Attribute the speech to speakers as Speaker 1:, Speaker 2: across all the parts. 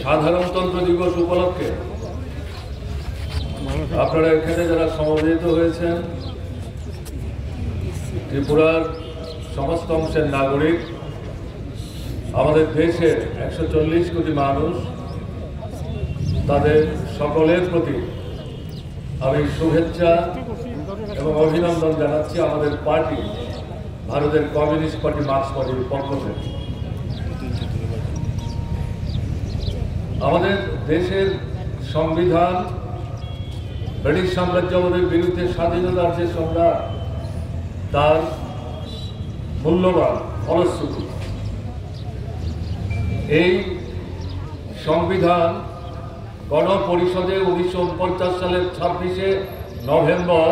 Speaker 1: সাধারণতন্ত্র দিবস উপলক্ষে আপনারা এখানে যারা সমবেত হয়েছেন, ত্রিপুরার সমস্ত অংশের নাগরিক, আমাদের দেশের 140 কোটি মানুষ, তাদের সকলের প্রতি আমি শুভেচ্ছা এবং অভিনন্দন জানাচ্ছি আমাদের পার্টি, ভারতের কমিউনিস্ট পার্টি মার্ক্সবাদীর পক্ষ থেকে। আমাদের দেশের সংবিধান ব্রিটিশ সাম্রাজ্যবাদের বিরুদ্ধে স্বাধীনতার যে সংগ্রাম, তার মূল্যবান ফলশ্রুতি। এই সংবিধান গণপরিষদে 1949 সালের 26শে নভেম্বর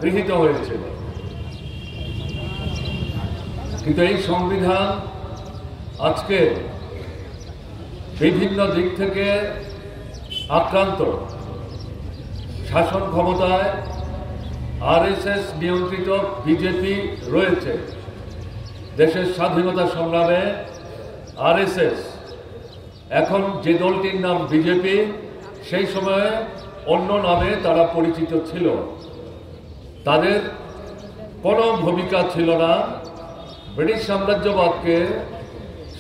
Speaker 1: গৃহীত হয়েছিল, কিন্তু এই সংবিধান আজকে বিভিন্ন দিক থেকে আক্রান্ত। শাসন ক্ষমতায় আরএসএস নিয়ন্ত্রিত বিজেপি রয়েছে। দেশের স্বাধীনতা সংগ্রামে আরএসএস, এখন যে দলটির নাম বিজেপি, সেই সময়ে অন্য নামে তারা পরিচিত ছিল। তাদের কোনো ভূমিকা ছিল না ব্রিটিশ সাম্রাজ্যবাদকে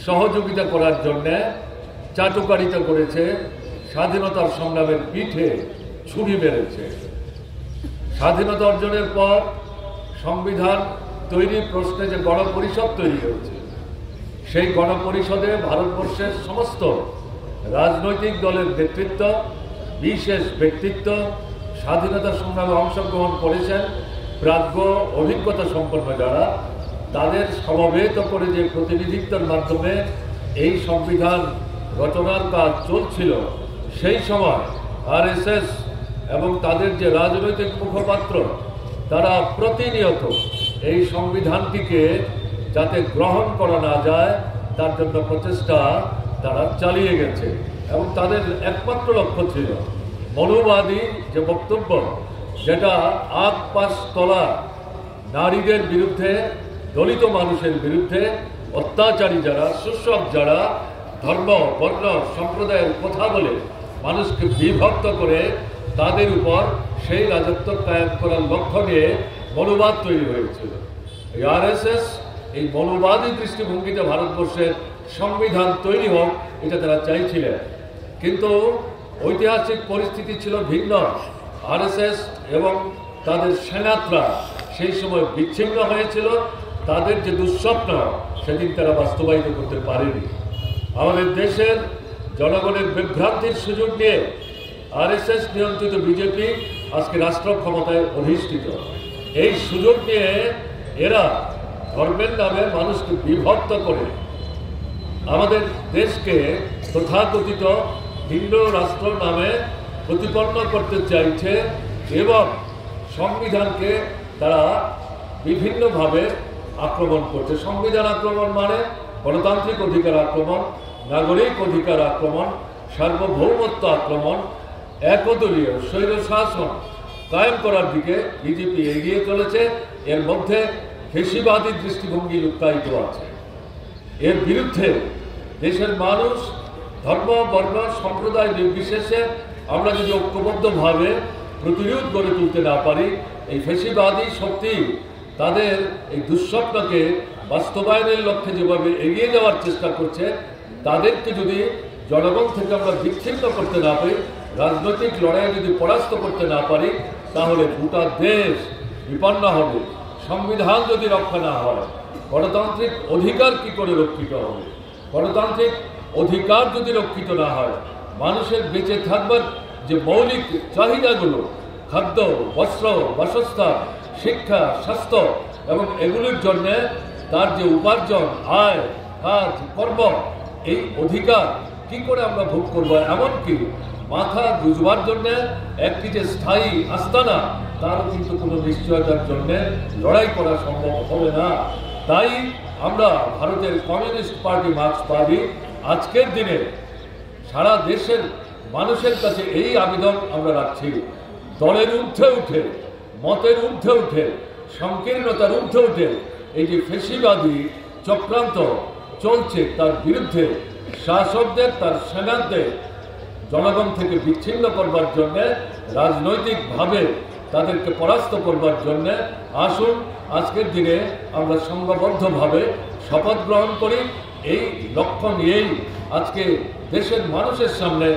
Speaker 1: সহযোগিতা করার জন্যে। চাটুকারিতা করেছে, স্বাধীনতার সংগ্রামের পিঠে ছুরি মেরেছে। স্বাধীনতা অর্জনের পর সংবিধান তৈরির প্রশ্নে যে গণপরিষদ তৈরি হয়েছে, সেই গণপরিষদে ভারতবর্ষের সমস্ত রাজনৈতিক দলের নেতৃত্ব, বিশেষ ব্যক্তিত্ব স্বাধীনতা সংগ্রামে অংশগ্রহণ করেছেন। প্রাজ্ঞ অভিজ্ঞতা সম্পন্ন যারা, তাদের সমবেত করে যে প্রতিনিধিত্বের মাধ্যমে এই সংবিধান রচনার কাজ চলছিল, সেই সময় আরএসএস এবং তাদের যে রাজনৈতিক মুখপাত্র, তারা প্রতিনিয়ত এই সংবিধানটিকে যাতে গ্রহণ করা না যায় তার জন্য প্রচেষ্টা তারা চালিয়ে গেছে। এবং তাদের একমাত্র লক্ষ্য ছিল মনুবাদী যে বক্তব্য, যেটা আগ পাশ তলা নারীদের বিরুদ্ধে, দলিত মানুষের বিরুদ্ধে, অত্যাচারী যারা, শোষক যারা, ধর্ম, বর্ণ, সম্প্রদায়ের কথা বলে মানুষকে বিভক্ত করে তাদের উপর সেই রাজত্ব কায়েম করার লক্ষ্য নিয়ে মনুবাদ তৈরি হয়েছিল। এই আরএসএস এই মনুবাদী দৃষ্টিভঙ্গিতে ভারতবর্ষের সংবিধান তৈরি হোক, এটা তারা চাইছিলেন। কিন্তু ঐতিহাসিক পরিস্থিতি ছিল ভিন্ন। আরএসএস এবং তাদের সেনারা সেই সময় বিচ্ছিন্ন হয়েছিল। তাদের যে দুঃস্বপ্ন, সেদিন তারা বাস্তবায়িত করতে পারেনি। আমাদের দেশের জনগণের বিভ্রান্তির সুযোগ নিয়ে আরএসএস নিয়ন্ত্রিত বিজেপি আজকে রাষ্ট্র ক্ষমতায় অধিষ্ঠিত। এই সুযোগ নিয়ে এরা ধর্মের নামে মানুষকে বিভক্ত করে আমাদের দেশকে তথাকথিত হিন্দু রাষ্ট্র নামে প্রতিপন্ন করতে চাইছে এবং সংবিধানকে তারা বিভিন্নভাবে আক্রমণ করছে। সংবিধান আক্রমণ মানে গণতান্ত্রিক অধিকার আক্রমণ, নাগরিক অধিকার আক্রমণ, সার্বভৌমত্ব আক্রমণ, একদলীয় স্বৈরশাসন কায়েম করার দিকে বিজেপি এগিয়ে চলেছে। এর মধ্যে ফ্যাসিবাদী দৃষ্টিভঙ্গি লুক্কায়িত আছে। এর বিরুদ্ধে দেশের মানুষ, ধর্ম, বর্ণ, সম্প্রদায় নির্বিশেষে আমরা যদি ঐক্যবদ্ধভাবে প্রতিরোধ গড়ে তুলতে না পারি, এই ফ্যাসিবাদী শক্তি তাদের এই দুঃস্বপ্নকে বাস্তবায়নের লক্ষ্যে যেভাবে এগিয়ে যাওয়ার চেষ্টা করছে, তাদেরকে যদি জনগণ থেকে আমরা বিচ্ছিন্ন করতে না পারি, রাজনৈতিক লড়াই যদি পরাস্ত করতে না পারি, তাহলে গোটা দেশ বিপন্ন হবে। সংবিধান যদি রক্ষা না হয়, গণতান্ত্রিক অধিকার কি করে রক্ষিত হবে? গণতান্ত্রিক অধিকার যদি রক্ষিত না হয়, মানুষের বেঁচে থাকবার যে মৌলিক চাহিদাগুলো, খাদ্য, বস্ত্র, বাসস্থান, শিক্ষা, স্বাস্থ্য এবং এগুলির জন্য তার যে উপার্জন, আয়, কাজ, কর্ম, এই অধিকার কি করে আমরা ভোগ করব? এমনকি মাথা গুজবার জন্য একটি যে স্থায়ী আস্তানা, তারও কিন্তু কোনো নিশ্চয়তার জন্য লড়াই করা সম্ভব হবে না। তাই আমরা ভারতের কমিউনিস্ট পার্টি মার্ক্সবাদী আজকের দিনে সারা দেশের মানুষের কাছে এই আবেদন আমরা রাখছি, দলের ঊর্ধ্বে উঠে, মতের ঊর্ধ্বে উঠে, সংকীর্ণতার ঊর্ধ্বে উঠে এই যে ফ্যাসিবাদী চক্রান্ত চলছে, তার বিরুদ্ধে শাসকদের তার সেনাদের জনগণ থেকে বিচ্ছিন্ন করবার জন্য, রাজনৈতিকভাবে তাদেরকে পরাস্ত করবার জন্য আসুন আজকের দিনে আমরা সংঘবদ্ধভাবে শপথ গ্রহণ করি। এই লক্ষ্য নিয়েই আজকে দেশের মানুষের সামনে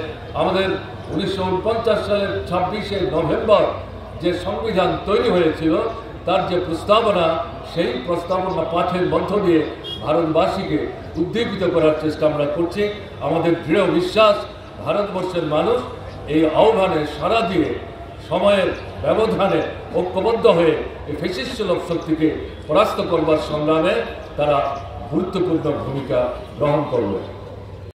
Speaker 1: আমাদের 1949 সালের 26শে নভেম্বর যে সংবিধান তৈরি হয়েছিল তার যে প্রস্তাবনা, সেই প্রস্তাবনা পাঠের মধ্য দিয়ে ভারতবাসীকে উদ্দীপিত করার চেষ্টা আমরা করছি। আমাদের দৃঢ় বিশ্বাস ভারতবর্ষের মানুষ এই আহ্বানে সাড়া দিয়ে সময়ের ব্যবধানে ঐক্যবদ্ধ হয়ে এই ফ্যাসিস্ট সুলভ শক্তিকে পরাস্ত করবার সংগ্রামে তারা গুরুত্বপূর্ণ ভূমিকা গ্রহণ করবে।